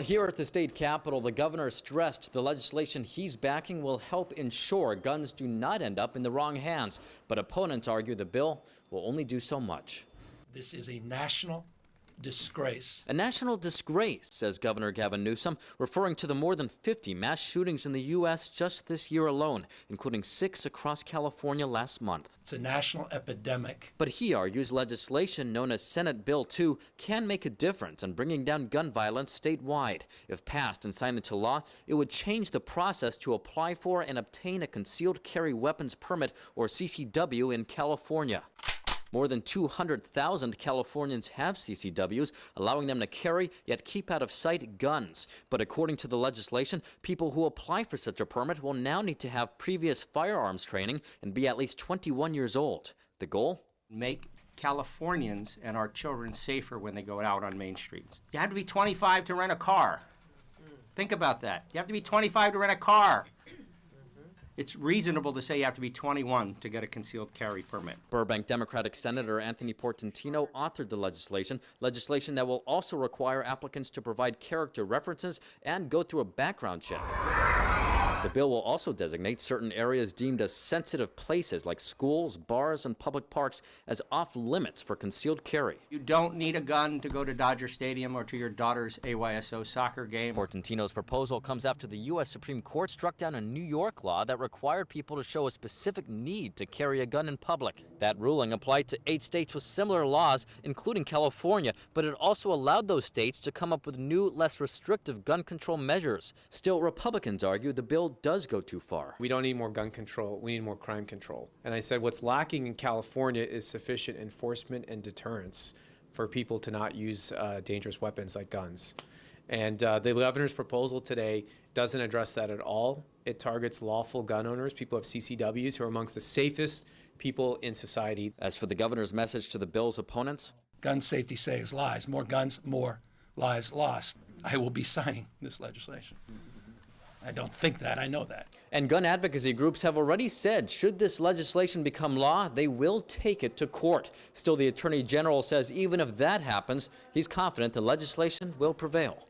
Here at the state capitol, the governor stressed the legislation he's backing will help ensure guns do not end up in the wrong hands. But opponents argue the bill will only do so much. This is a national disgrace. A national disgrace, says Governor Gavin Newsom, referring to the more than 50 mass shootings in the U.S. just this year alone, including 6 across California last month. It's a national epidemic. But he argues legislation known as Senate Bill 2 can make a difference in bringing down gun violence statewide. If passed and signed into law, it would change the process to apply for and obtain a concealed carry weapons permit, or CCW, in California. More than 200,000 Californians have CCWs, allowing them to carry yet keep out of sight guns. But according to the legislation, people who apply for such a permit will now need to have previous firearms training and be at least 21 years old. The goal? Make Californians and our children safer when they go out on main streets. You have to be 25 to rent a car. Think about that. You have to be 25 to rent a car. It's reasonable to say you have to be 21 to get a concealed carry permit. Burbank Democratic Senator Anthony Portantino authored the legislation that will also require applicants to provide character references and go through a background check. The bill will also designate certain areas deemed as sensitive places like schools, bars, and public parks as off limits for concealed carry. You don't need a gun to go to Dodger Stadium or to your daughter's AYSO soccer game. Portantino's proposal comes after the U.S. Supreme Court struck down a New York law that required people to show a specific need to carry a gun in public. That ruling applied to 8 states with similar laws, including California, but it also allowed those states to come up with new, less restrictive gun control measures. Still, Republicans argue the bill does go too far. We don't need more gun control, we need more crime control. And I said what's lacking in California is sufficient enforcement and deterrence for people to not use dangerous weapons like guns. And the governor's proposal today doesn't address that at all. It targets lawful gun owners, people who have CCWs, who are amongst the safest people in society. As for the governor's message to the bill's opponents, Gun safety saves lives. More guns, more lives lost. I will be signing this legislation. I don't think that, I know that. And gun advocacy groups have already said should this legislation become law, they will take it to court. Still, the Attorney General says even if that happens, he's confident the legislation will prevail.